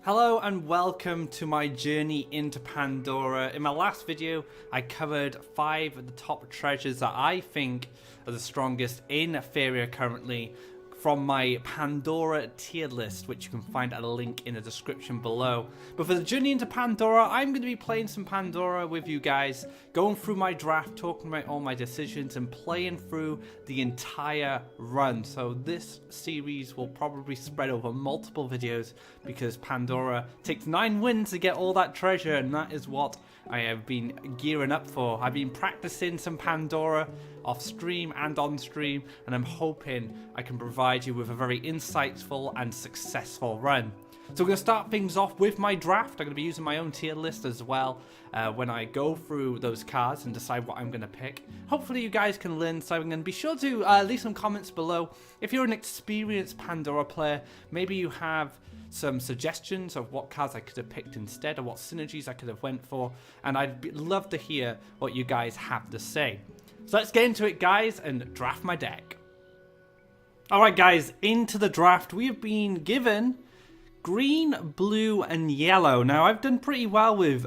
Hello and welcome to my journey into Pandora. In my last video, I covered 5 of the top treasures that I think are the strongest in Faeria currently from my Pandora tier list, which you can find at a link in the description below. But for the journey into Pandora, I'm going to be playing some Pandora with you guys, going through my draft, talking about all my decisions, and playing through the entire run. So this series will probably spread over multiple videos because Pandora takes 9 wins to get all that treasure, and that is what I have been gearing up for. I've been practicing some Pandora off stream and on stream, and I'm hoping I can provide you with a very insightful and successful run. So we're going to start things off with my draft. I'm going to be using my own tier list as well when I go through those cards and decide what I'm going to pick. Hopefully you guys can learn, so I'm going to be sure to leave some comments below. If you're an experienced Pandora player, maybe you have some suggestions of what cards I could have picked instead, or what synergies I could have went for, and I'd love to hear what you guys have to say. So let's get into it, guys, and draft my deck. Alright guys, into the draft. We have been given green, blue, and yellow. Now, I've done pretty well with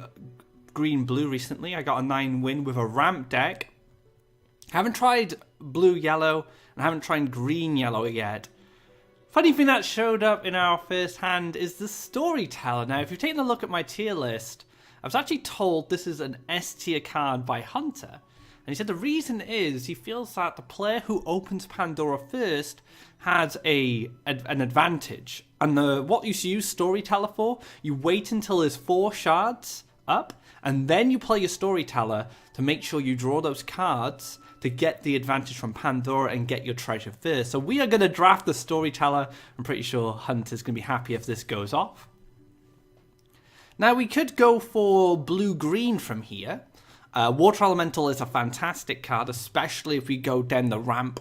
green-blue recently. I got a 9 win with a ramp deck. I haven't tried blue-yellow, and I haven't tried green-yellow yet. Funny thing that showed up in our first hand is the Storyteller. Now, if you've taken a look at my tier list, I was actually told this is an S tier card by Hunter. And he said the reason is he feels that the player who opens Pandora first has an advantage. And what you use Storyteller for, you wait until there's 4 shards up, and then you play your Storyteller to make sure you draw those cards to get the advantage from Pandora and get your treasure first. So we are going to draft the Storyteller. I'm pretty sure Hunter's going to be happy if this goes off. Now we could go for blue-green from here. Water Elemental is a fantastic card, especially if we go down the ramp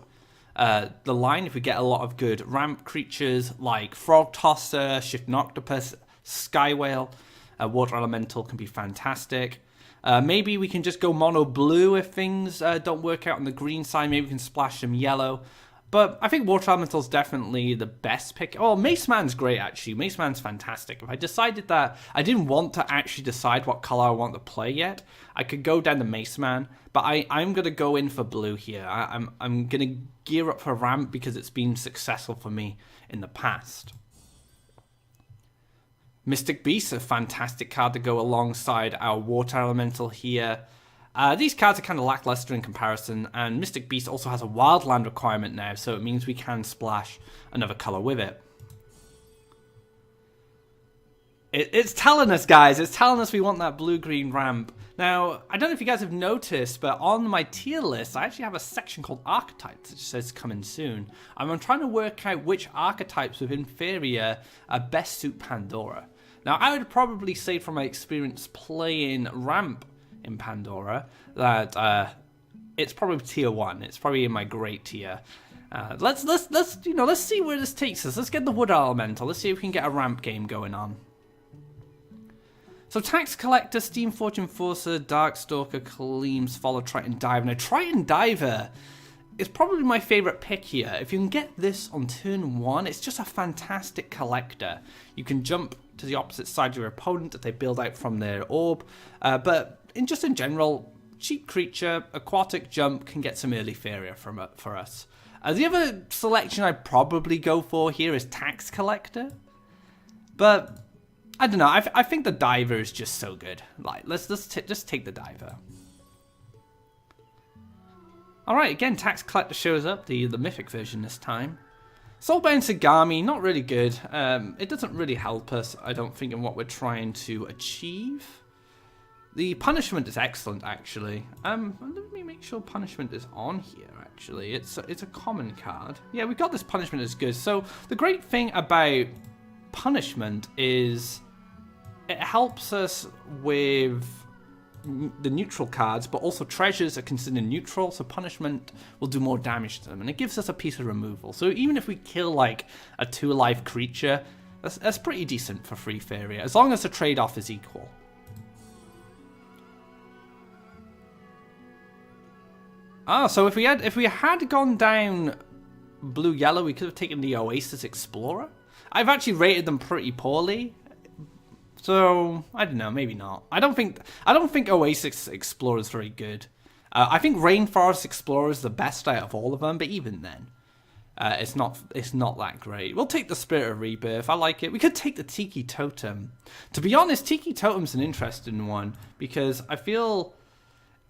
the line. If we get a lot of good ramp creatures like Frog Tosser, Shifting Octopus, Sky Whale, Water Elemental can be fantastic. Maybe we can just go mono blue if things don't work out on the green side. Maybe we can splash some yellow. But I think Water Elemental is definitely the best pick. Oh, Mace Man's great, actually. Mace Man's fantastic. If I decided that I didn't want to actually decide what color I want to play yet, I could go down the Mace Man. But I'm going to go in for blue here. I'm going to gear up for ramp because it's been successful for me in the past. Mystic Beast, a fantastic card to go alongside our Water Elemental here. These cards are kind of lackluster in comparison, and Mystic Beast also has a Wildland requirement now, so it means we can splash another color with it. It's telling us, guys, it's telling us we want that blue-green ramp. Now, I don't know if you guys have noticed, but on my tier list, I actually have a section called Archetypes, which says coming soon. And I'm trying to work out which archetypes within Faeria best suit Pandora. Now, I would probably say from my experience playing ramp in Pandora that it's probably tier 1. It's probably in my great tier. Let's see where this takes us. Let's get the Wood Elemental. Let's see if we can get a ramp game going on. So Tax Collector, Steam Fortune Forcer, Darkstalker, Kaleem's Follow, Triton Diver. Now Triton Diver is probably my favorite pick here. If you can get this on turn 1, it's just a fantastic collector. You can jump to the opposite side of your opponent if they build out from their orb, but in general, cheap creature, aquatic jump can get some early Faeria for us. The other selection I'd probably go for here is Tax Collector, but I don't know. I think the Diver is just so good. Like, let's just take the Diver. All right, again, Tax Collector shows up, the mythic version this time. Soulbound Sagami, not really good. It doesn't really help us, I don't think, in what we're trying to achieve. The Punishment is excellent, actually. Let me make sure Punishment is on here, actually. It's a common card. Yeah, we got this Punishment is good. So the great thing about Punishment is it helps us with the neutral cards, but also treasures are considered neutral, so Punishment will do more damage to them, and it gives us a piece of removal. So even if we kill like a 2-life creature, that's pretty decent for free Faeria, as long as the trade-off is equal. So if we had gone down blue-yellow, we could have taken the Oasis Explorer. I've actually rated them pretty poorly, So I don't know, maybe not. I don't think Oasis Explorer is very good. I think Rainforest Explorer is the best out of all of them, but even then, it's not that great. We'll take the Spirit of Rebirth. I like it. We could take the Tiki Totem. To be honest, Tiki Totem's an interesting one because I feel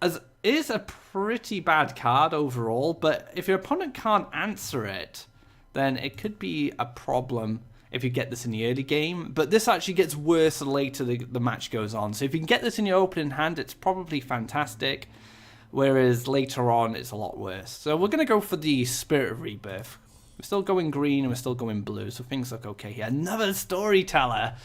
as it is a pretty bad card overall, but if your opponent can't answer it, then it could be a problem if you get this in the early game. But this actually gets worse the later the match goes on. So if you can get this in your opening hand, it's probably fantastic. Whereas later on, it's a lot worse. So we're going to go for the Spirit of Rebirth. We're still going green and we're still going blue, so things look okay here. Another Storyteller.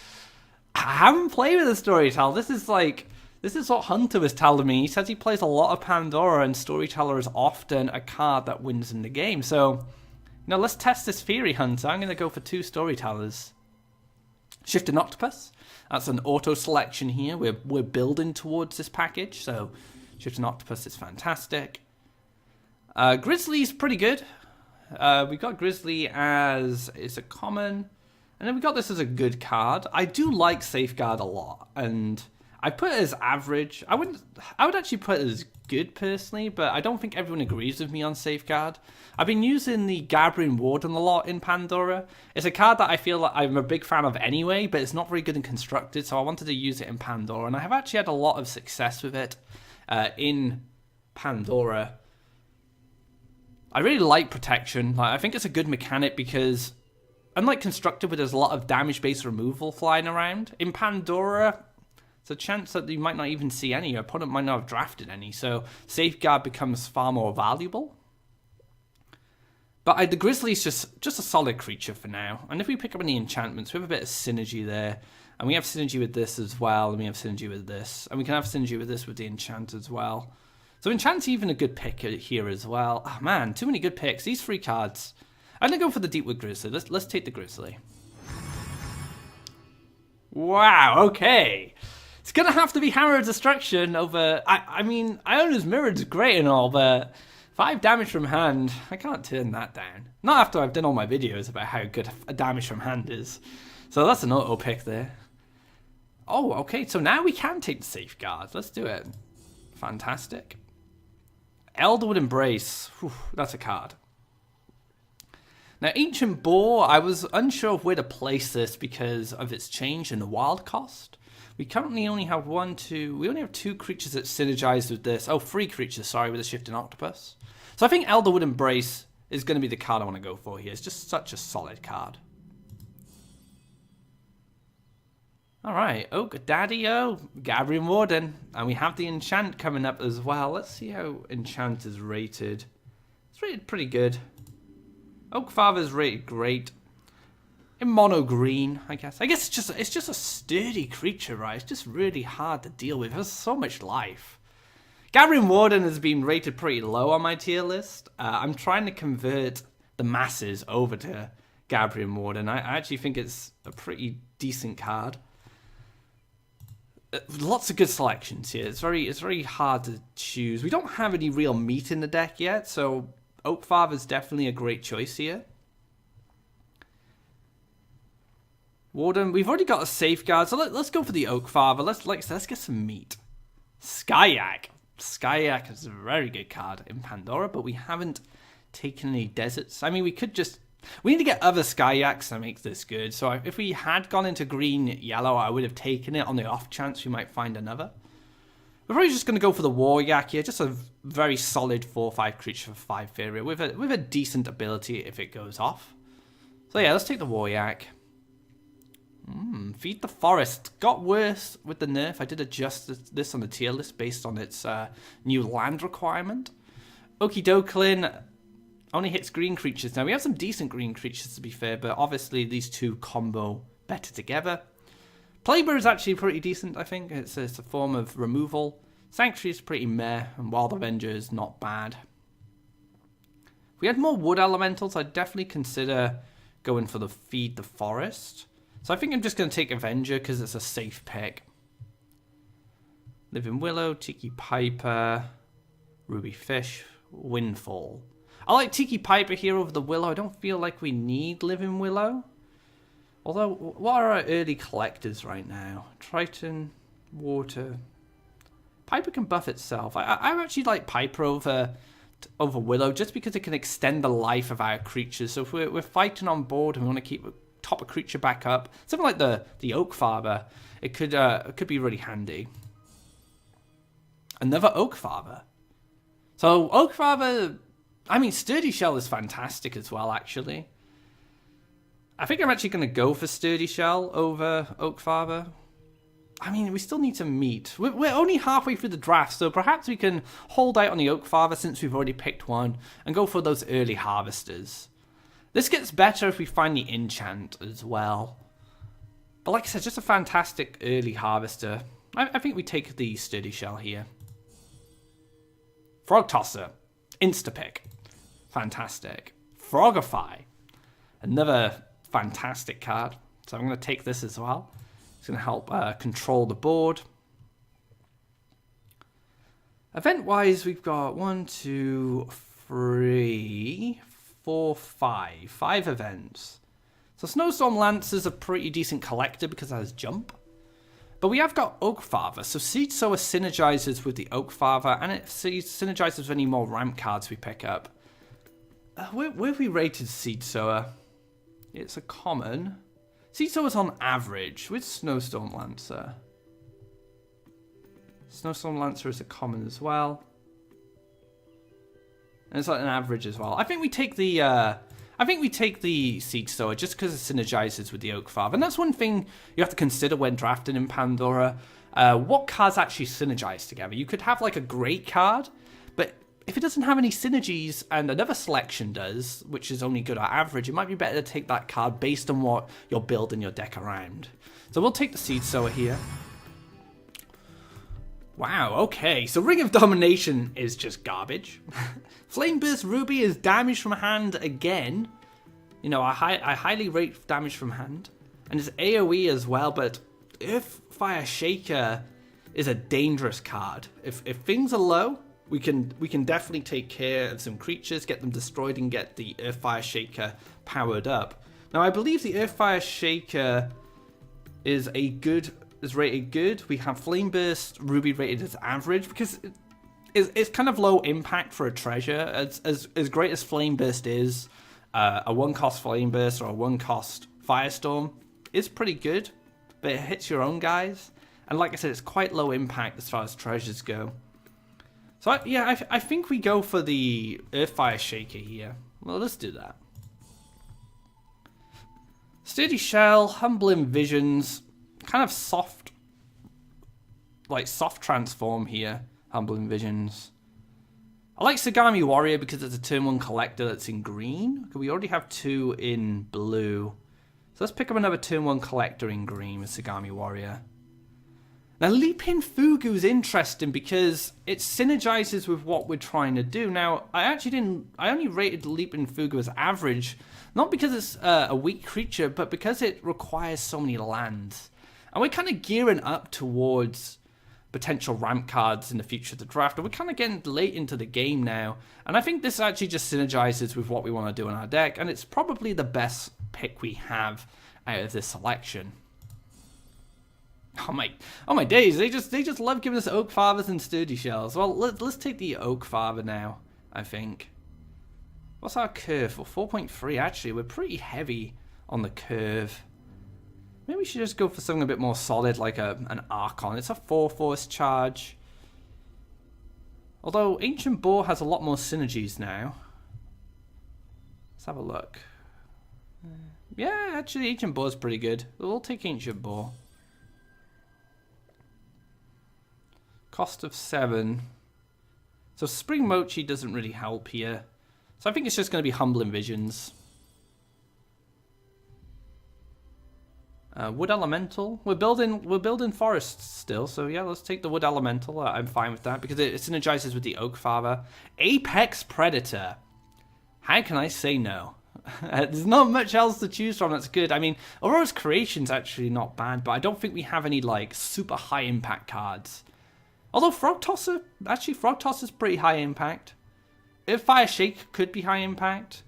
I haven't played with a Storyteller. This is what Hunter was telling me. He says he plays a lot of Pandora, and Storyteller is often a card that wins in the game. So, let's test this theory, Hunter. I'm going to go for 2 Storytellers. Shifting Octopus. That's an auto selection here. We're building towards this package, so Shifting Octopus is fantastic. Grizzly's pretty good. We got Grizzly as it's a common, and then we got this as a good card. I do like Safeguard a lot, and I put it as average. I would actually put it as good personally, but I don't think everyone agrees with me on Safeguard. I've been using the Gabriel Warden a lot in Pandora. It's a card that I feel like I'm a big fan of anyway, but it's not very good and constructed, so I wanted to use it in Pandora, and I have actually had a lot of success with it in Pandora. I really like Protection. I think it's a good mechanic because, unlike Constructed, where there's a lot of damage-based removal flying around, in Pandora, there's a chance that you might not even see any. Your opponent might not have drafted any, so Safeguard becomes far more valuable. But the Grizzly's just a solid creature for now. And if we pick up any enchantments, we have a bit of synergy there. And we have synergy with this as well, and we have synergy with this. And we can have synergy with this with the enchant as well. So enchant's even a good pick here as well. Oh man, too many good picks. These 3 cards. I'm going to go for the Deepwood Grizzly. Let's take the Grizzly. Wow, okay. It's going to have to be Hammer of Destruction over... I mean, Iona's Mirrored's great and all, but 5 damage from hand, I can't turn that down. Not after I've done all my videos about how good a damage from hand is. So that's an auto pick there. Oh, okay, so now we can take the Safeguard. Let's do it. Fantastic. Elderwood Embrace. Whew, that's a card. Now, Ancient Boar, I was unsure of where to place this because of its change in the wild cost. We currently only have we only have 2 creatures that synergize with this. Oh, 3 creatures, sorry, with a Shifting Octopus. So I think Elderwood Embrace is going to be the card I want to go for here. It's just such a solid card. Alright, Oak Daddy-O, Gabriel Warden. And we have the Enchant coming up as well. Let's see how Enchant is rated. It's rated pretty good. Oak Father's rated great. In mono green, I guess. I guess it's just a sturdy creature, right? It's just really hard to deal with. It has so much life. Gabriel Warden has been rated pretty low on my tier list. I'm trying to convert the masses over to Gabriel Warden. I actually think it's a pretty decent card. Lots of good selections here. It's very hard to choose. We don't have any real meat in the deck yet, so Oak Father's definitely a great choice here. Warden, we've already got a Safeguard, so let's go for the Oak Father. Let's get some meat. Skyak. Skyak is a very good card in Pandora, but we haven't taken any deserts. I mean, we need to get other Skyaks to make this good. So if we had gone into green-yellow, I would have taken it on the off chance we might find another. We're probably just going to go for the War Yak here. Just a very solid 4/5 creature for 5 Faeria with a decent ability if it goes off. So yeah, let's take the War Yak. Feed the Forest. Got worse with the nerf. I did adjust this on the tier list based on its new land requirement. Okidoklin only hits green creatures. Now, we have some decent green creatures, to be fair, but obviously these 2 combo better together. Playboy is actually pretty decent, I think. It's a form of removal. Sanctuary is pretty meh, and Wild Avenger is not bad. If we had more wood elementals, I'd definitely consider going for the Feed the Forest. So I think I'm just going to take Avenger because it's a safe pick. Living Willow, Tiki Piper, Ruby Fish, Windfall. I like Tiki Piper here over the Willow. I don't feel like we need Living Willow. Although, what are our early collectors right now? Triton, Water. Piper can buff itself. I actually like Piper over Willow just because it can extend the life of our creatures. So if we're fighting on board and we want to keep top a creature back up, something like the Oak Father, it could be really handy. Another Oak Father. So Oak Father, I mean, Sturdy Shell is fantastic as well, actually. I think I'm actually going to go for Sturdy Shell over Oak Father. I mean, we still need to meet. We're only halfway through the draft, so perhaps we can hold out on the Oak Father since we've already picked one and go for those early harvesters. This gets better if we find the enchant as well. But like I said, just a fantastic early harvester. I think we take the Sturdy Shell here. Frog Tosser. Insta-pick. Fantastic. Frogify. Another fantastic card. So I'm going to take this as well. It's going to help control the board. Event-wise, we've got 1, 2, 3, 4, 5. 5 events. So Snowstorm Lance is a pretty decent collector because it has jump. But we have got Oak Father. So Seed Sower synergizes with the Oak Father, and it synergizes with any more ramp cards we pick up. Where have we rated Seed Sower? It's a common. Seed Sower's on average with Snowstorm Lancer. Snowstorm Lancer is a common as well. And it's like an average as well. I think we take the Seed Sower just because it synergizes with the Oak Father. And that's one thing you have to consider when drafting in Pandora. What cards actually synergize together? You could have like a great card, but if it doesn't have any synergies and another selection does, which is only good at average, it might be better to take that card based on what you're building your deck around. So we'll take the Seed Sower here. Wow, okay, so Ring of Domination is just garbage. Flame Burst Ruby is damage from hand again. You know, I highly rate damage from hand. And it's AoE as well, but Earthfire Shaker is a dangerous card. If things are low, we can definitely take care of some creatures, get them destroyed, and get the Earthfire Shaker powered up. Now, I believe the Earthfire Shaker is rated good. We have Flame Burst Ruby rated as average because it's kind of low impact for a treasure. As great as Flame Burst is, a 1-cost Flame Burst or a 1-cost Firestorm is pretty good, but it hits your own guys. And like I said, it's quite low impact as far as treasures go. So I think we go for the Earthfire Shaker here. Well, let's do that. Sturdy Shell, Humbling Visions, kind of soft transform here. Humbling Visions. I like Sagami Warrior because it's a turn 1 collector that's in green. We already have 2 in blue. So let's pick up another turn 1 collector in green with Sagami Warrior. Now, Leaping Fugu is interesting because it synergizes with what we're trying to do. Now, I only rated Leaping Fugu as average, not because it's a weak creature, but because it requires so many lands. And we're kind of gearing up towards potential ramp cards in the future of the draft. And we're kind of getting late into the game now. And I think this actually just synergizes with what we want to do in our deck. And it's probably the best pick we have out of this selection. Oh my days! They just love giving us Oak Fathers and Sturdy Shells. Well, let's take the Oak Father now. I think. What's our curve for 4.3? Actually, we're pretty heavy on the curve. Maybe we should just go for something a bit more solid, like an Archon. It's a 4-force charge. Although Ancient Boar has a lot more synergies now. Let's have a look. Yeah, actually, Ancient Boar is pretty good. We'll take Ancient Boar. Cost of 7. So Spring Mochi doesn't really help here. So I think it's just going to be Humbling Visions. Wood Elemental. We're building forests still, so yeah, let's take the Wood Elemental. I'm fine with that because it synergizes with the Oak Father. Apex Predator. How can I say no? There's not much else to choose from that's good. I mean, Aurora's Creation's actually not bad, but I don't think we have any like super high impact cards. Although Frog Tosser is pretty high impact. Fire Shake could be high impact.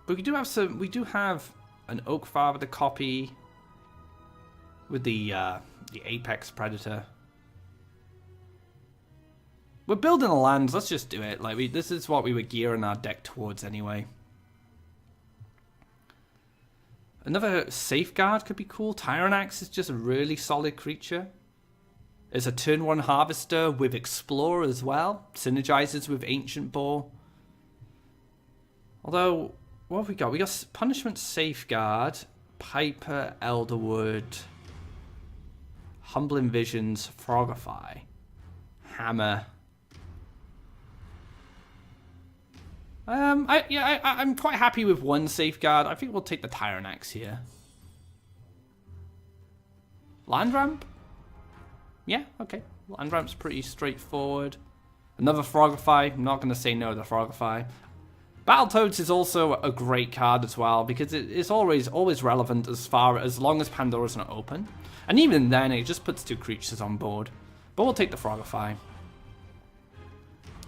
But we do have some. We do have an Oak Father to copy with the Apex Predator. We're building a land. Let's just do it. Like this is what we were gearing our deck towards anyway. Another Safeguard could be cool. Tyrannax is just a really solid creature. It's a turn 1 Harvester with Explorer as well. Synergizes with Ancient Boar. Although, what have we got? We got Punishment Safeguard, Piper, Elderwood, Humbling Visions, Frogify, Hammer. I'm quite happy with one Safeguard. I think we'll take the Tyrannax here. Land Ramp? Yeah, okay. Land Ramp's pretty straightforward. Another Frogify. I'm not going to say no to the Frogify. Battletoads is also a great card as well, because it's always relevant as long as Pandora's not open. And even then, it just puts 2 creatures on board. But we'll take the Frogify.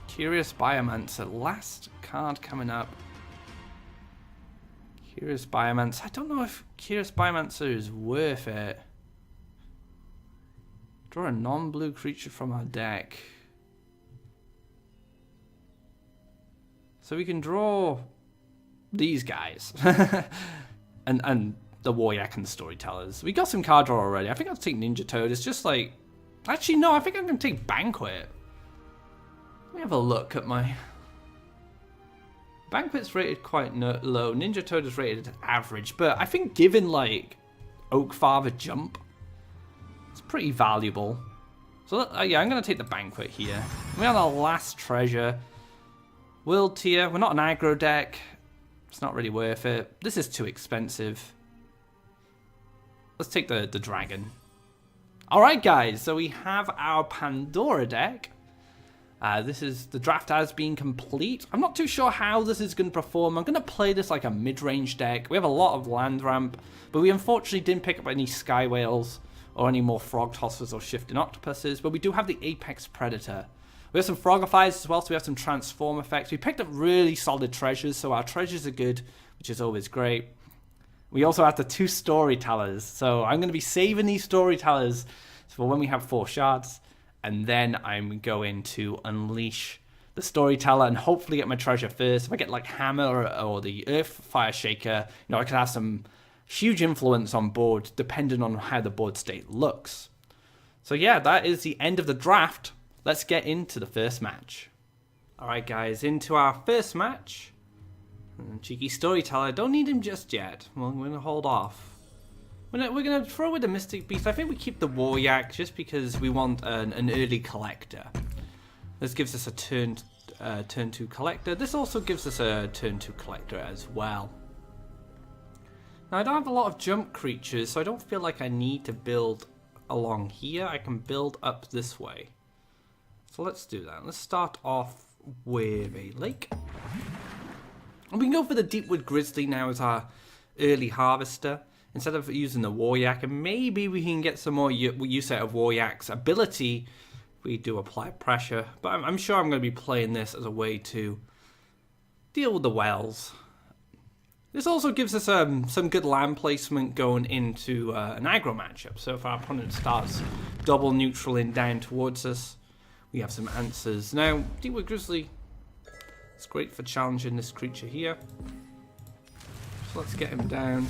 Curious Biomancer, last card coming up. Curious Biomancer. I don't know if Curious Biomancer is worth it. Draw a non-blue creature from our deck. So we can draw these guys. and the Waryak and the Storytellers. We got some card draw already. I think I'll take Ninja Toad. It's just like... Actually, no, I think I'm going to take Banquet. Let me have a look at my... Banquet's rated quite low. Ninja Toad is rated average. But I think given, like, Oak Father Jump, it's pretty valuable. So, yeah, I'm going to take the Banquet here. We're on our last treasure. World Tier. We're not an aggro deck. It's not really worth it. This is too expensive. Let's take the Dragon. Alright, guys. So we have our Pandora deck. The draft has been complete. I'm not too sure how this is going to perform. I'm going to play this like a mid-range deck. We have a lot of land ramp, but we unfortunately didn't pick up any Sky Whales or any more Frog Tossers or Shifting Octopuses, but we do have the Apex Predator. We have some Frogifies as well, so we have some Transform effects. We picked up really solid treasures, so our treasures are good, which is always great. We also have the 2 Storytellers, so I'm going to be saving these Storytellers for when we have 4 shards. And then I'm going to unleash the Storyteller and hopefully get my treasure first. If I get like Hammer or the Earth Fire Shaker, I can have some huge influence on board depending on how the board state looks. So yeah, that is the end of the draft. Let's get into the first match. Alright guys, into our first match. Cheeky Storyteller, don't need him just yet. Well, we're going to hold off. We're going to throw with the Mystic Beast. I think we keep the Waryak just because we want an early Collector. This gives us a turn 2 Collector. This also gives us a turn 2 Collector as well. Now, I don't have a lot of jump creatures, so I don't feel like I need to build along here. I can build up this way. So let's do that. Let's start off with a lake. And we can go for the Deepwood Grizzly now as our early Harvester. Instead of using the Waryak, and maybe we can get some more use out of Waryak's ability if we do apply pressure. But I'm sure I'm going to be playing this as a way to deal with the whales. This also gives us some good land placement going into an aggro matchup. So if our opponent starts double neutraling down towards us, we have some answers. Now, Deepwood Grizzly is great for challenging this creature here. So let's get him down.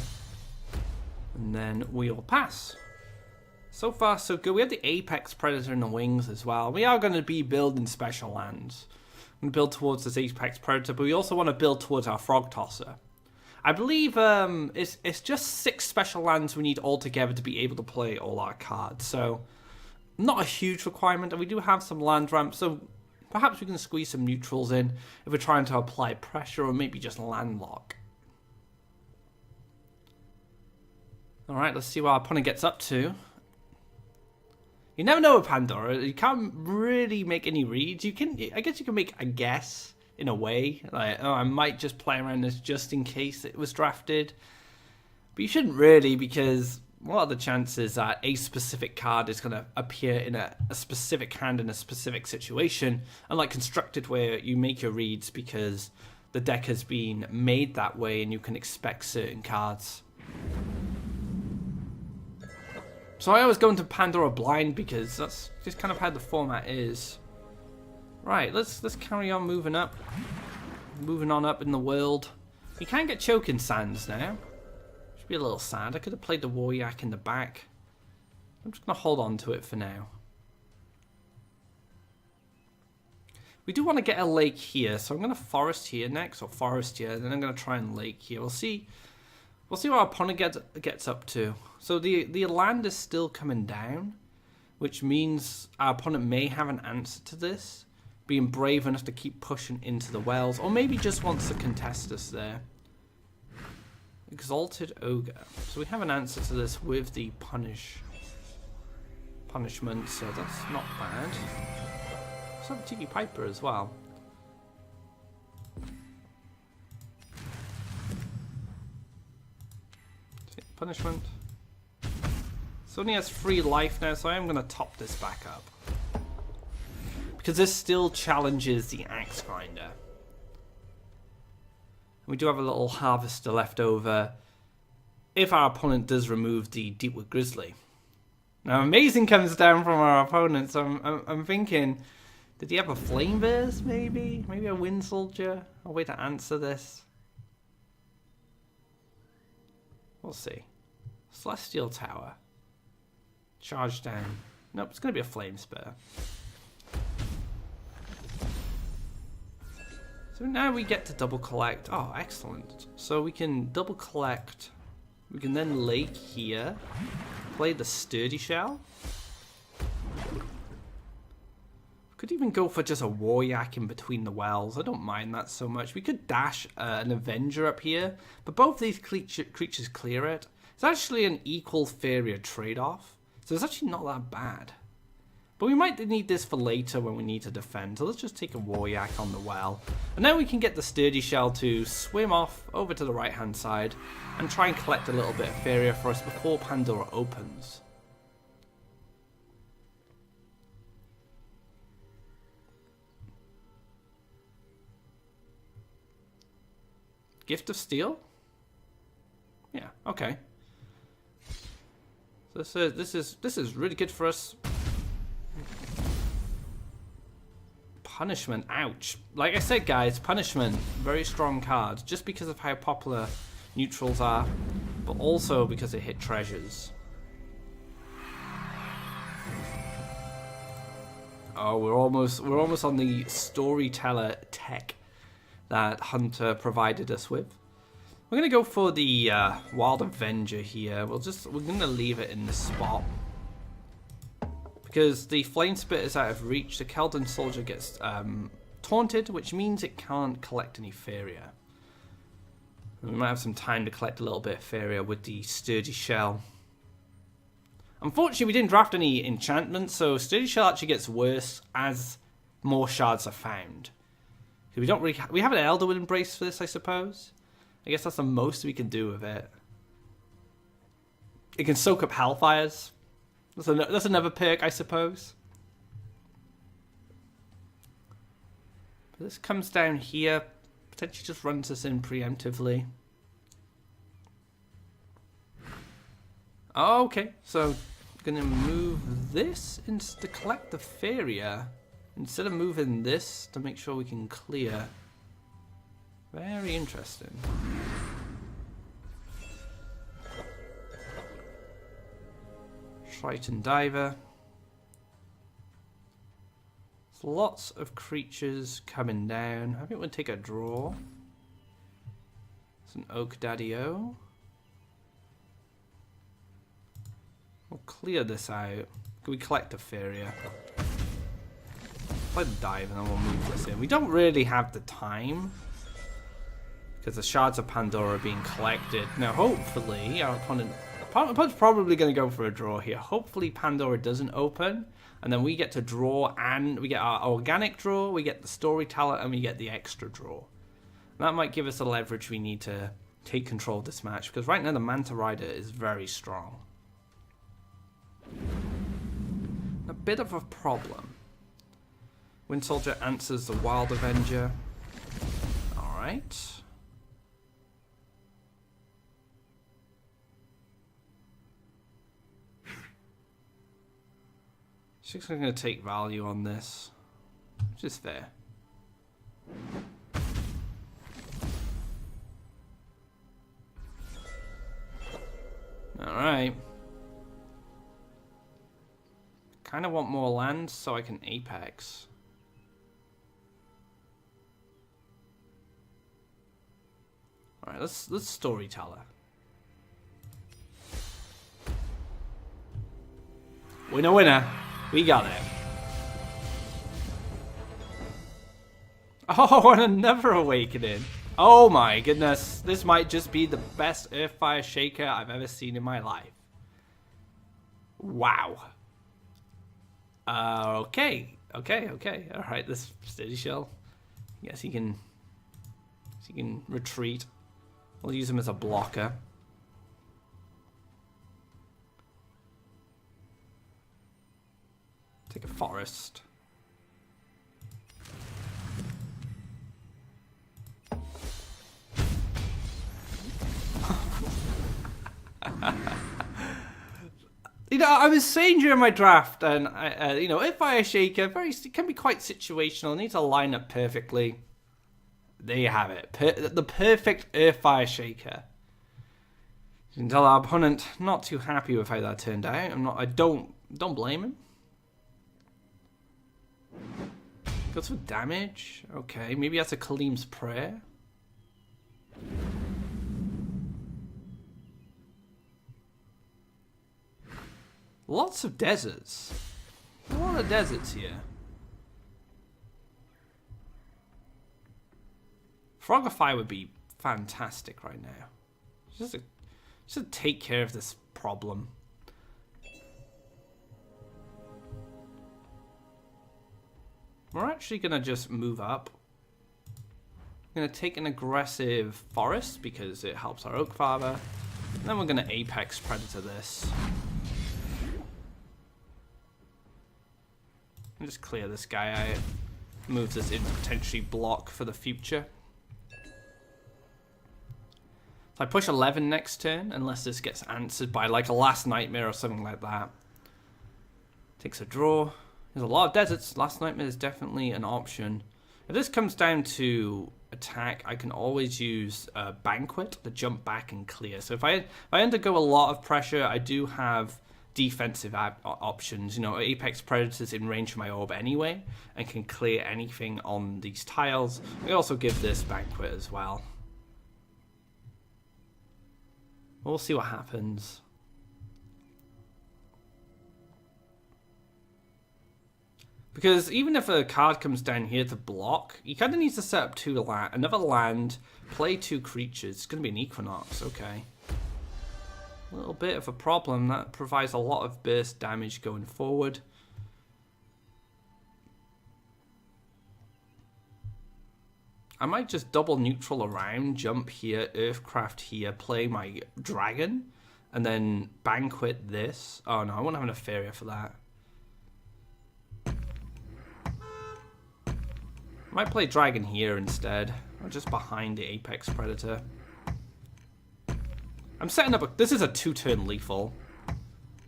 And then we'll pass. So far, so good. We have the Apex Predator in the wings as well. We are going to be building special lands. I'm going to build towards this Apex Predator, but we also want to build towards our Frog Tosser. I believe it's just 6 special lands we need altogether to be able to play all our cards. So, not a huge requirement, and we do have some land ramps, so perhaps we can squeeze some neutrals in if we're trying to apply pressure or maybe just landlock. Alright, let's see what our opponent gets up to. You never know with Pandora. You can't really make any reads. I guess you can make a guess in a way. Like, oh, I might just play around this just in case it was drafted. But you shouldn't really, because what are the chances that a specific card is going to appear in a specific hand in a specific situation? Unlike Constructed, where you make your reads because the deck has been made that way and you can expect certain cards. So I always go into Pandora blind because that's just kind of how the format is. Right, let's carry on moving up. Moving on up in the world. You can get choking sands now. Should be a little sad. I could have played the Waryak in the back. I'm just going to hold on to it for now. We do want to get a lake here, so I'm going to forest here next, or forest here, and then I'm going to try and lake here. We'll see what our opponent gets up to. So the land is still coming down, which means our opponent may have an answer to this, being brave enough to keep pushing into the wells, or maybe just wants to contest us there. Exalted Ogre. So we have an answer to this with the punishment, so that's not bad. Let's have a Tiki Piper as well. Punishment. So only has 3 life now, so I am going to top this back up. Because this still challenges the Axe Grinder. We do have a little Harvester left over if our opponent does remove the Deepwood Grizzly. Now Amazing comes down from our opponent, so I'm thinking, did he have a Flame Burst maybe? Maybe a Wind Soldier? A way to answer this? We'll see. Celestial Tower. Charge down. Nope, it's going to be a Flame Spur. So now we get to double collect. Oh, excellent. So we can double collect. We can then lake here. Play the Sturdy Shell. Could even go for just a Waryak in between the wells. I don't mind that so much. We could dash an Avenger up here. But both these creatures clear it. It's actually an equal Faeria trade-off. So it's actually not that bad. But we might need this for later when we need to defend. So let's just take a Waryak on the well. And then we can get the Sturdy Shell to swim off over to the right-hand side and try and collect a little bit of Faeria for us before Pandora opens. Gift of Steel? Yeah, okay. So this is really good for us. Punishment, ouch. Like I said, guys, Punishment, very strong card, just because of how popular neutrals are, but also because it hit treasures. Oh, we're almost on the Storyteller tech that Hunter provided us with. We're gonna go for the Wild Avenger here. We're gonna leave it in this spot. Because the Flame Spit is out of reach, the Keldon Soldier gets taunted, which means it can't collect any Faeria. We might have some time to collect a little bit of Faeria with the Sturdy Shell. Unfortunately, we didn't draft any enchantments, so Sturdy Shell actually gets worse as more shards are found. We don't really we have an Elderwood Embrace for this, I suppose. I guess that's the most we can do with it. It can soak up Hellfires. That's another perk, I suppose. But this comes down here. Potentially just runs us in preemptively. Oh, okay. So, I'm going to move this to collect the Faeria. Instead of moving this to make sure we can clear. Very interesting. Triton Diver. There's lots of creatures coming down. I think we'll take a draw. It's an Oak Daddy-O. We'll clear this out. Can we collect a Faeria? Play the dive and then we'll move this in. We don't really have the time because the shards of Pandora are being collected. Now hopefully our opponent's probably going to go for a draw here. Hopefully Pandora doesn't open and then we get to draw and we get our organic draw, we get the Storyteller and we get the extra draw. That might give us the leverage we need to take control of this match because right now the Manta Rider is very strong. A bit of a problem. Wind Soldier answers the Wild Avenger. Alright. She's going to take value on this, which is fair. Alright. Kind of want more land so I can apex. Alright, let's storyteller. Winner, winner. We got it. Oh, and another awakening. Oh my goodness. This might just be the best Earthfire Shaker I've ever seen in my life. Wow. Okay. Alright, this Steady Shell. Yes, he can retreat. We'll use him as a blocker. Take a forest. You know, I was saying during my draft, and you know, Earthfire Shaker it can be quite situational. It needs to line up perfectly. There you have it, the perfect Earthfire Shaker. You can tell our opponent not too happy with how that turned out. I don't blame him. Goes for damage. Okay, maybe that's a Kaleem's Prayer. Lots of deserts. A lot of deserts here. Frogify would be fantastic right now. Just to take care of this problem. We're actually going to just move up. We're going to take an aggressive forest because it helps our Oak Father. And then we're going to Apex Predator this. And just clear this guy out. Move this in potentially block for the future. So I push 11 next turn, unless this gets answered by like a Last Nightmare or something like that. Takes a draw. There's a lot of deserts. Last Nightmare is definitely an option. If this comes down to attack, I can always use Banquet to jump back and clear. So if I undergo a lot of pressure, I do have defensive options. You know, Apex Predator's in range of my orb anyway and can clear anything on these tiles. We also give this Banquet as well. We'll see what happens. Because even if a card comes down here to block, you kind of need to set up another land, play 2 creatures. It's going to be an Equinox, okay. A little bit of a problem. That provides a lot of burst damage going forward. I might just double neutral around, jump here, Earthcraft here, play my dragon, and then Banquet this. Oh no, I won't have enough Faeria for that. I might play Dragon here instead, or just behind the Apex Predator. I'm setting up this is a 2-turn lethal,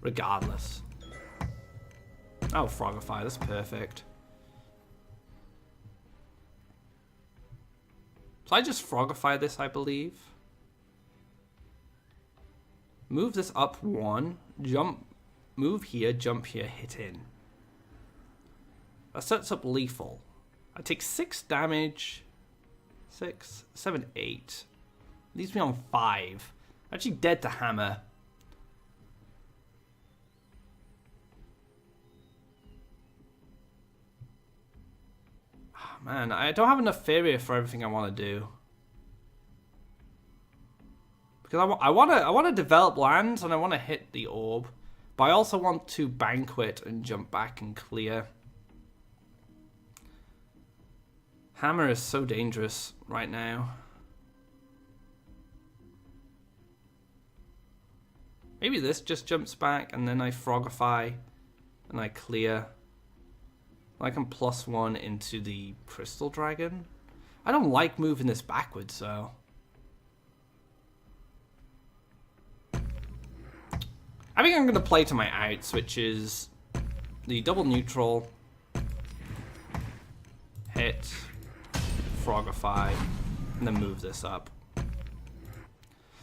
regardless. Oh, Frogify, that's perfect. So I just Frogify this, I believe. Move this up 1, jump, move here, jump here, hit in. That sets up lethal. I take 6 damage. 6, 7, 8. Leaves me on 5. Actually dead to hammer. Oh, man, I don't have enough Faeria for everything I want to do. Because I want to develop lands and I want to hit the orb. But I also want to Banquet and jump back and clear. Hammer is so dangerous right now. Maybe this just jumps back and then I Frogify and I clear. I can +1 into the Crystal Dragon. I don't like moving this backwards, so... I think I'm going to play to my outs, which is the double neutral, hit, Frogify, and then move this up.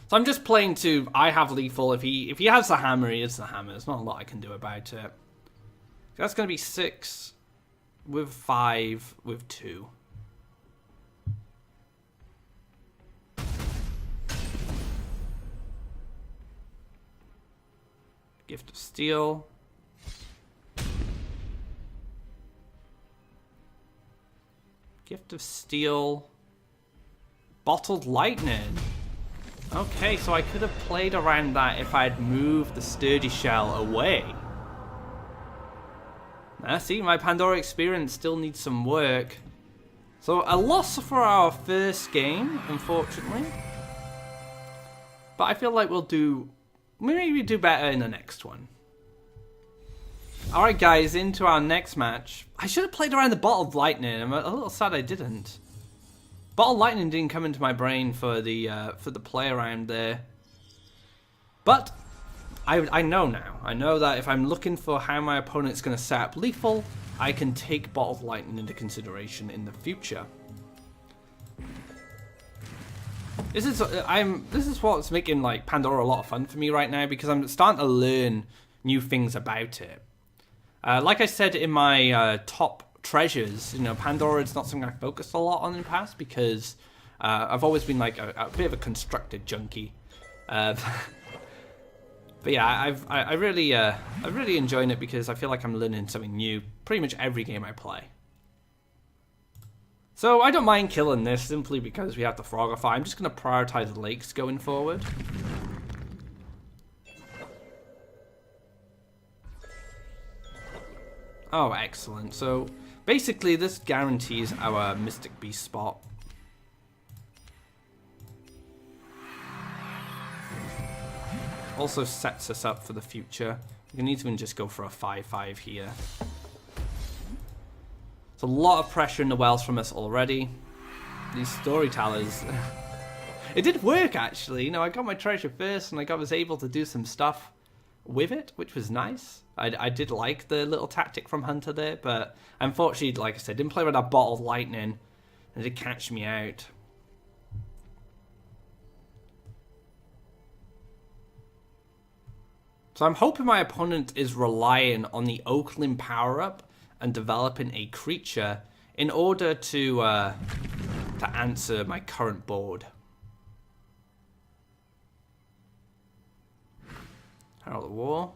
So I'm just playing to, I have lethal. If he has the hammer, he has the hammer. There's not a lot I can do about it. That's going to be 6 with 5 with 2. Gift of Steel. Gift of Steel. Bottled Lightning. Okay, so I could have played around that if I had moved the Sturdy Shell away. Now, see, my Pandora experience still needs some work. So, a loss for our first game, unfortunately. But I feel like we'll do... maybe do better in the next one. Alright guys, into our next match. I should have played around the Bottled Lightning. I'm a little sad I didn't. Bottled Lightning didn't come into my brain for the play around there. But I know now. I know that if I'm looking for how my opponent's going to set up lethal, I can take Bottled Lightning into consideration in the future. This is what's making like Pandora a lot of fun for me right now, because I'm starting to learn new things about it. Like I said in my top treasures, you know, Pandora is not something I focused a lot on in the past because I've always been like a bit of a constructed junkie. But yeah, I really enjoying it because I feel like I'm learning something new pretty much every game I play. So I don't mind killing this simply because we have the Frogify. I'm just going to prioritize lakes going forward. Oh, excellent. So basically this guarantees our Mystic Beast spot. Also sets us up for the future. We can even just go for a 5-5 here. It's a lot of pressure in the wells from us already. These storytellers. It did work actually. You know, I got my treasure first and I was able to do some stuff with it, which was nice. I did like the little tactic from Hunter there, but unfortunately, like I said, didn't play with that Bottled Lightning. And it did catch me out. So I'm hoping my opponent is relying on the Oakland power-up and developing a creature in order to answer my current board. Herald of War.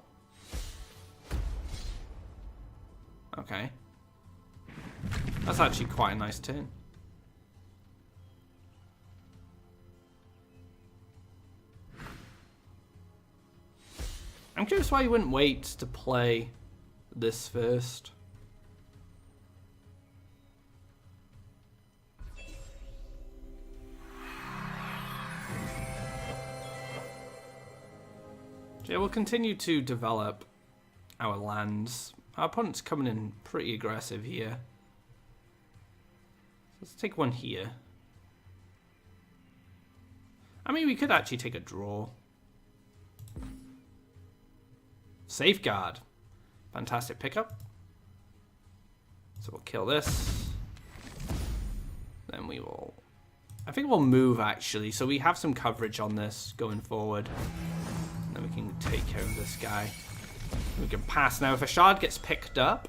Okay. That's actually quite a nice turn. I'm curious why you wouldn't wait to play this first. Yeah, we'll continue to develop our lands. Our opponent's coming in pretty aggressive here. Let's take one here. I mean, we could actually take a draw. Safeguard. Fantastic pickup. So we'll kill this. Then we will... I think we'll move, actually, so we have some coverage on this going forward. Then we can take care of this guy. We can pass. Now, if a shard gets picked up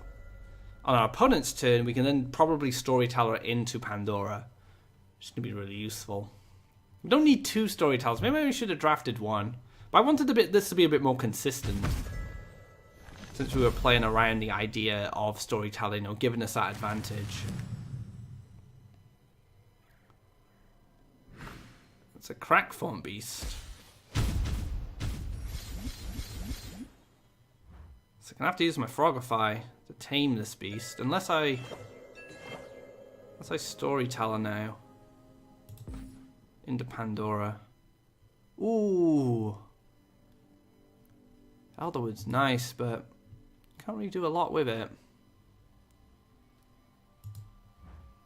on our opponent's turn, we can then probably Storyteller into Pandora. Which is going to be really useful. We don't need 2 Storytellers. Maybe we should have drafted 1. But I wanted this to be a bit more consistent. Since we were playing around the idea of storytelling, or giving us that advantage. It's a crack form beast. So I'm gonna have to use my Frogify to tame this beast, unless I Storyteller now into Pandora. Ooh, Elderwood's nice, but can't really do a lot with it.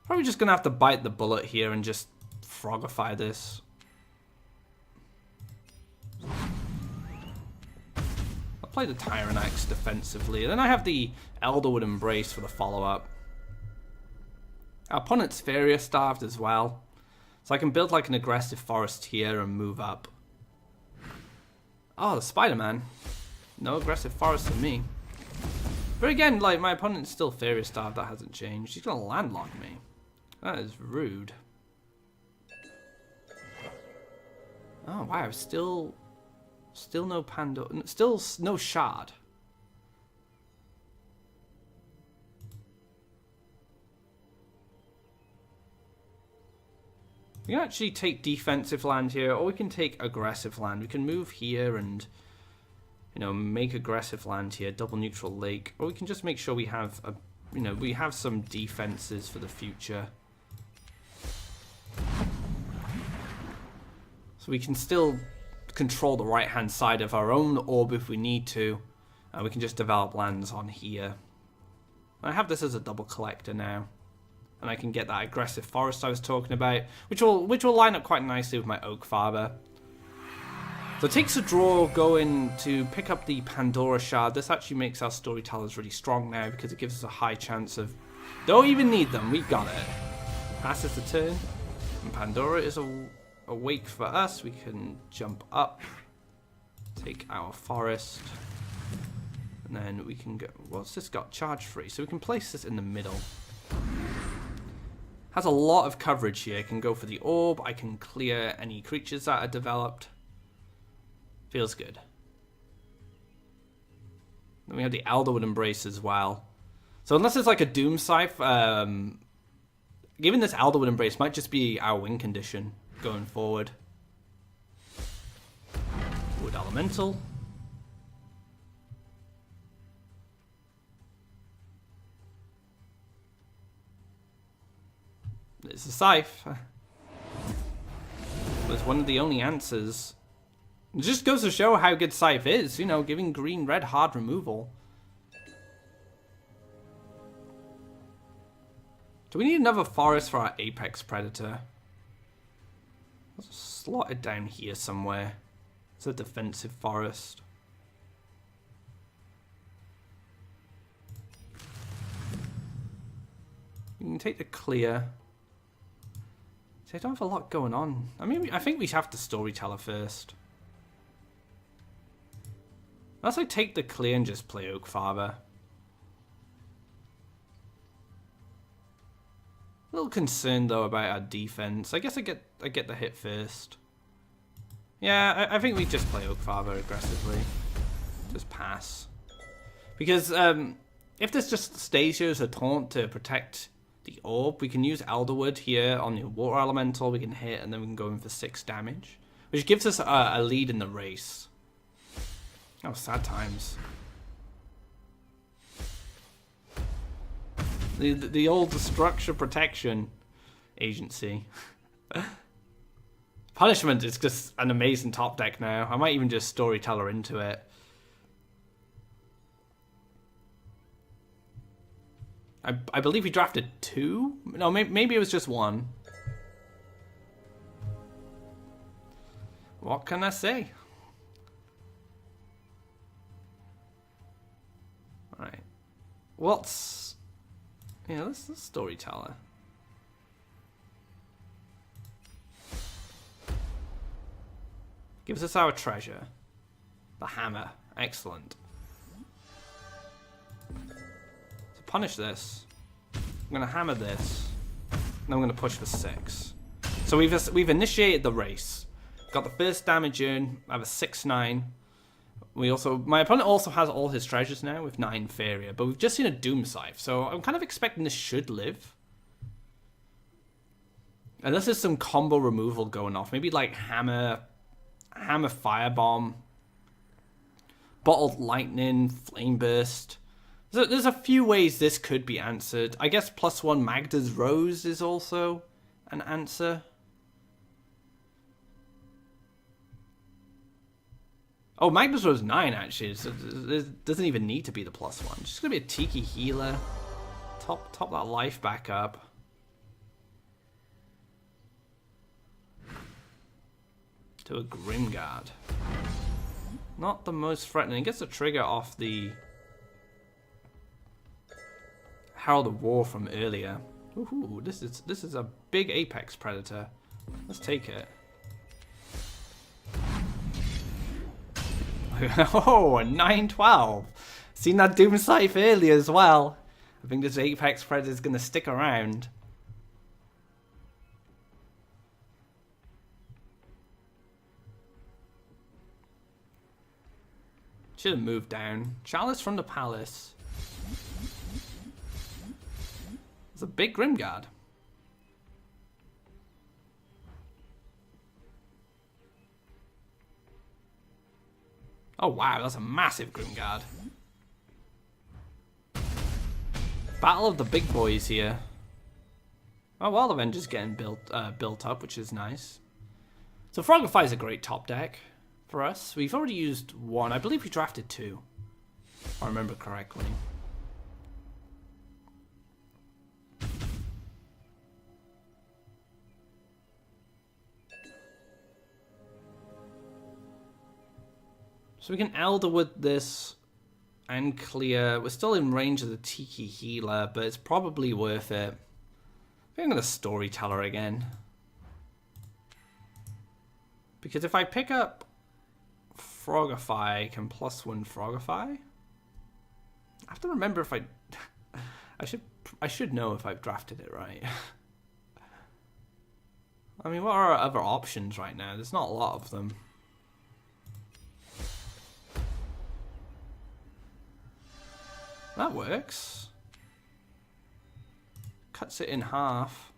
Probably just gonna have to bite the bullet here and just frogify this. I'll play the Tyrant Axe defensively. Then I have the Elderwood Embrace for the follow-up. Our opponent's Faeria starved as well. So I can build like an aggressive forest here and move up. Oh, the Spider-Man. No aggressive forest for me. But again, like, my opponent's still Faeria starved. That hasn't changed. He's gonna landlock me. That is rude. Oh, wow. Still no Pandora. Still no Shard. We can actually take defensive land here, or we can take aggressive land. We can move here and, you know, make aggressive land here, double neutral lake, or we can just make sure we have a, you know, we have some defenses for the future. So we can still control the right-hand side of our own orb if we need to. We can just develop lands on here. I have this as a double collector now. And I can get that aggressive forest I was talking about, which will line up quite nicely with my oak farmer. So it takes a draw going to pick up the Pandora shard. This actually makes our storytellers really strong now because it gives us a high chance of... Don't even need them, we got it. Passes the turn. And Pandora is awake for us. We can jump up, take our forest, and then we can go... Well, it's just got charge free, so we can place this in the middle. Has a lot of coverage here. I can go for the orb. I can clear any creatures that are developed. Feels good. Then we have the Elderwood Embrace as well. So unless it's like a Doom Scythe, given this Elderwood Embrace might just be our win condition going forward. Wood Elemental. It's a Scythe. It's one of the only answers. It just goes to show how good Scythe is, you know, giving green-red hard removal. Do we need another forest for our Apex Predator? Let's slot it down here somewhere. It's a defensive forest. You can take the clear. See, I don't have a lot going on. I mean, I think we have the storyteller first. Unless I take the clear and just play Oak Farmer. A little concerned though about our defense. I guess I get the hit first. Yeah, I think we just play Oak Farmer aggressively. Just pass. Because if this just stays here as a taunt to protect the orb, we can use Elderwood here on the water elemental. We can hit and then we can go in for 6 damage, which gives us a lead in the race. Oh, sad times. The old structure protection agency. Punishment is just an amazing top deck now. I might even just storyteller into it. I believe we drafted 2? No, maybe it was just 1. What can I say? Alright. What's... Yeah, let's storyteller. Gives us our treasure. The hammer. Excellent. To punish this, I'm going to hammer this. And I'm going to push for 6. So we've initiated the race. Got the first damage in. I have a 6/9. My opponent also has all his treasures now with 9 Faeria, but we've just seen a Doom Scythe, so I'm kind of expecting this should live. Unless there's some combo removal going off. Maybe like hammer firebomb, bottled lightning, flame burst. So there's a few ways this could be answered. I guess +1 Magda's Rose is also an answer. Oh, Magda's Rose 9 actually, so it doesn't even need to be the +1. It's just gonna be a Tiki healer. Top that life back up. to a Grimguard. Not the most threatening. It gets a trigger off the Herald of War from earlier. Ooh, this is a big apex predator. Let's take it. Oh, a 912. Seen that Doom Scythe earlier as well. I think this apex predator is going to stick around. Should have moved down. Chalice from the Palace. It's a big Grimguard. Oh wow, that's a massive Grimguard. Battle of the big boys here. Oh well, Avenger's getting built up, which is nice. So Frogify is a great top deck for us. We've already used one. I believe we drafted two, if I remember correctly. So we can Elderwood this and clear. We're still in range of the Tiki Healer, but it's probably worth it. I think I'm going to Storyteller again. Because if I pick up Frogify, I can +1 Frogify. I have to remember if I should know if I've drafted it right. I mean, what are our other options right now? There's not a lot of them. That works. Cuts it in half.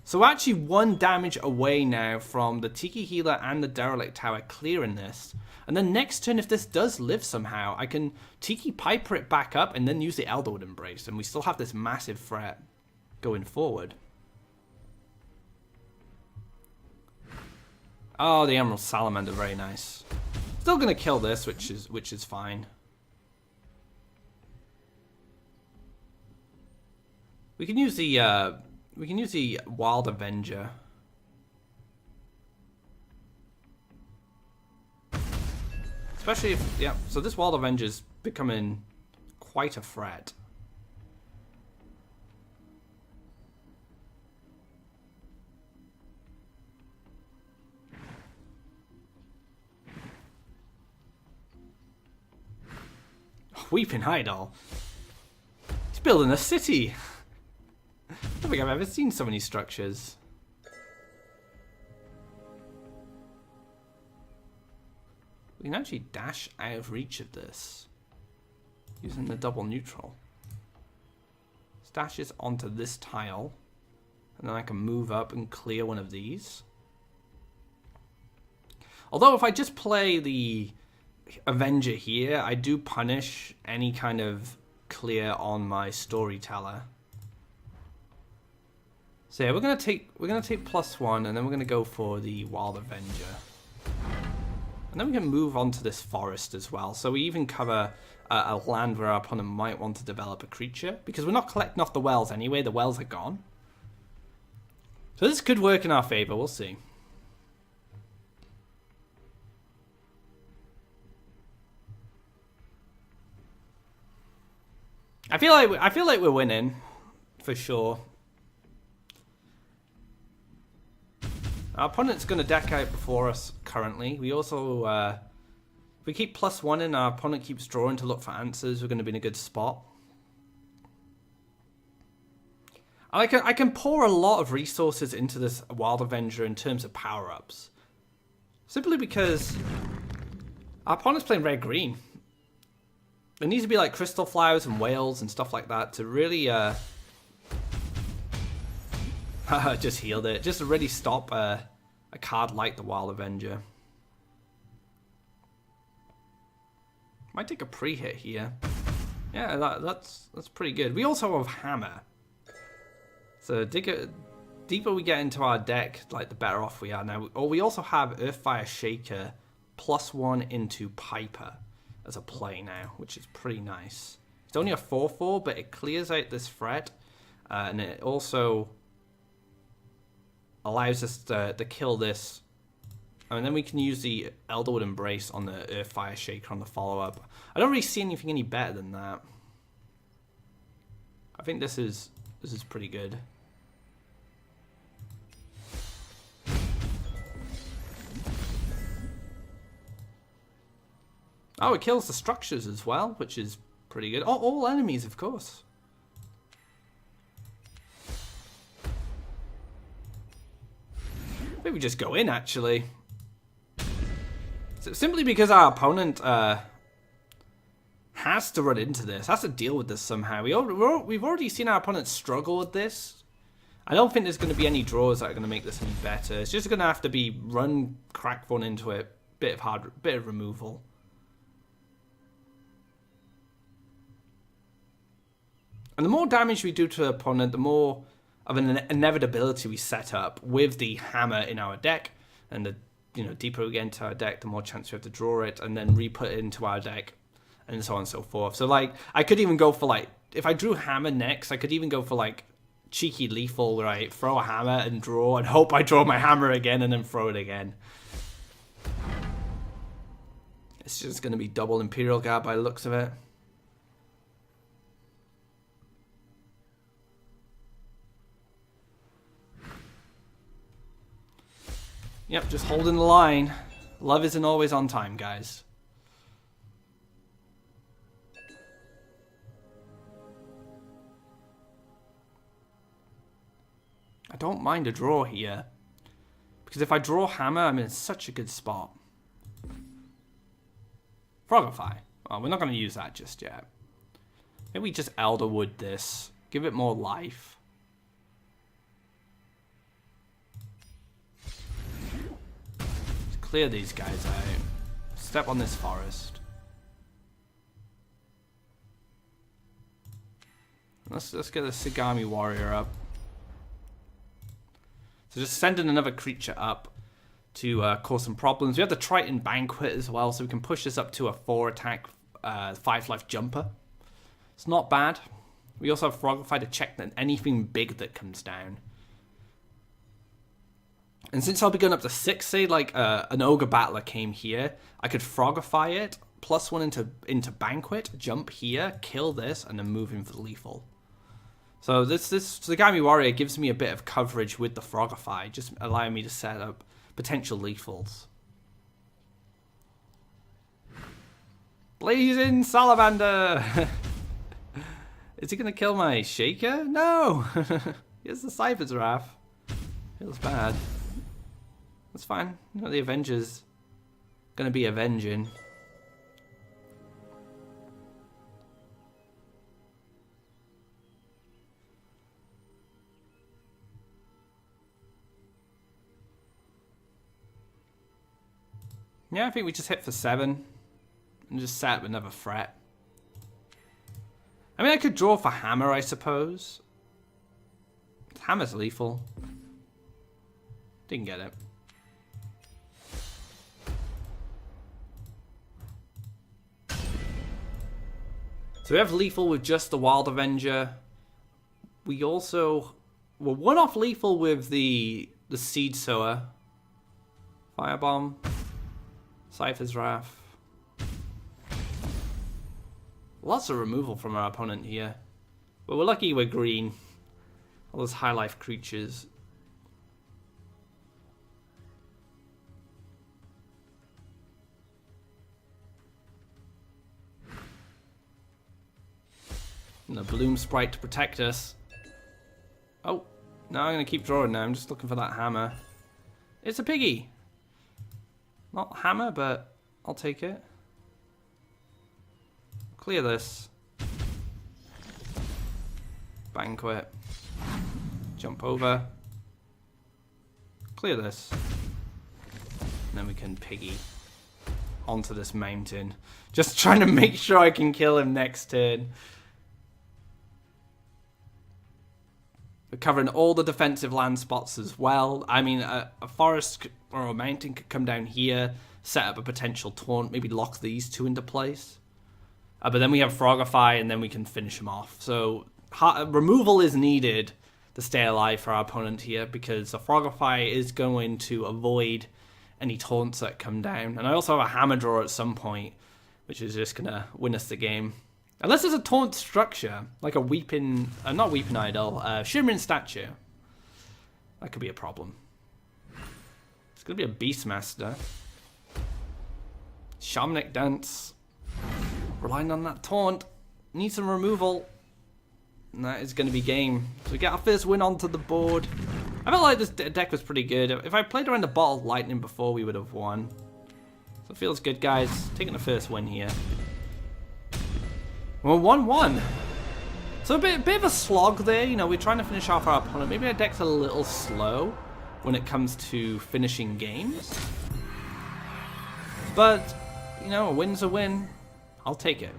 So we're actually 1 damage away now from the Tiki Healer and the Derelict Tower clearing this. And then next turn, if this does live somehow, I can Tiki Piper it back up and then use the Elderwood Embrace. And we still have this massive threat going forward. Oh, the Emerald Salamander, very nice. Still gonna kill this, which is fine. We can use the Wild Avenger. Especially if, yeah, so this Wild Avenger's becoming quite a threat. Weeping Idol. He's building a city. I don't think I've ever seen so many structures. We can actually dash out of reach of this using the double neutral. Dashes onto this tile, and then I can move up and clear one of these. Although if I just play the Avenger here, I do punish any kind of clear on my Storyteller. So yeah, we're gonna take +1, and then we're gonna go for the Wild Avenger, and then we can move on to this forest as well. So we even cover a land where our opponent might want to develop a creature, because we're not collecting off the wells anyway. The wells are gone, so this could work in our favor. We'll see. I feel like we're winning, for sure. Our opponent's going to deck out before us currently. We also, if we keep +1 in, our opponent keeps drawing to look for answers. We're going to be in a good spot. I can pour a lot of resources into this Wild Avenger in terms of power-ups. Simply because our opponent's playing red-green. It needs to be like Crystal Flowers and Whales and stuff like that to really just healed it. Just to really stop a card like the Wild Avenger. Might take a pre-hit here. Yeah, that's pretty good. We also have Hammer. So deeper we get into our deck, like the better off we are now. Or we also have Earthfire Shaker +1 into Piper as a play now, which is pretty nice. It's only a 4/4, but it clears out this threat and it also allows us to kill this. And then we can use the Elderwood Embrace on the Earthfire Shaker on the follow-up. I don't really see anything any better than that. I think this is pretty good. Oh, it kills the structures as well, which is pretty good. Oh, all enemies, of course. Maybe we just go in, actually. So simply because our opponent has to run into this, has to deal with this somehow. We've already seen our opponent struggle with this. I don't think there's going to be any draws that are going to make this any better. It's just going to have to be run, crack one into it, bit of removal. And the more damage we do to the opponent, the more of an inevitability we set up with the hammer in our deck. And the deeper we get into our deck, the more chance we have to draw it and then re-put it into our deck, and so on and so forth. So, like, I could even go for, like, if I drew hammer next, I could even go for, like, cheeky lethal where I throw a hammer and draw and hope I draw my hammer again and then throw it again. It's just going to be double Imperial Guard by the looks of it. Yep, just holding the line. Love isn't always on time, guys. I don't mind a draw here. Because if I draw hammer, I'm in such a good spot. Frogify. Well, we're not going to use that just yet. Maybe we just Elderwood this. Give it more life. Clear these guys out. Step on this forest. Let's get the Sagami Warrior up. So just sending another creature up to cause some problems. We have the Triton Banquet as well, so we can push this up to a 4-attack, 5-life jumper. It's not bad. We also have Frogify to check that anything big that comes down. And since I'll be going up to 6, say like an Ogre Battler came here, I could Frogify it, +1 into Banquet, jump here, kill this, and then move in for lethal. So this Sagami Warrior gives me a bit of coverage with the Frogify, just allowing me to set up potential lethals. Blazing Salamander! Is he going to kill my Shaker? No! Here's the Cypher's Wrath. Feels bad. That's fine. You know, the Avenger's gonna be avenging. Yeah, I think we just hit for 7 and just set up another threat. I mean, I could draw for hammer, I suppose. Hammer's lethal. Didn't get it. So we have lethal with just the Wild Avenger. We also were one-off lethal with the Seed Sower. Firebomb. Cypher's Wrath. Lots of removal from our opponent here. But we're lucky we're green. All those high-life creatures. And a Bloom Sprite to protect us. Oh, no, I'm going to keep drawing now. I'm just looking for that hammer. It's a piggy. Not hammer, but I'll take it. Clear this. Banquet. Jump over. Clear this. And then we can piggy onto this mountain. Just trying to make sure I can kill him next turn. We're covering all the defensive land spots as well. I mean, a forest or a mountain could come down here, set up a potential taunt, maybe lock these two into place. But then we have Frogify, and then we can finish them off. So removal is needed to stay alive for our opponent here, because the Frogify is going to avoid any taunts that come down. And I also have a hammer draw at some point, which is just going to win us the game. Unless there's a taunt structure, like a weeping, not weeping idol, shimmering statue. That could be a problem. It's going to be a Beastmaster. Shamanic Dance. Relying on that taunt. Need some removal. And that is going to be game. So we get our first win onto the board. I felt like this deck was pretty good. If I played around the Bottle of Lightning before, we would have won. So it feels good, guys. Taking the first win here. Well, 1-1. So a bit of a slog there. You know, we're trying to finish off our opponent. Maybe our deck's a little slow when it comes to finishing games. But, you know, a win's a win. I'll take it.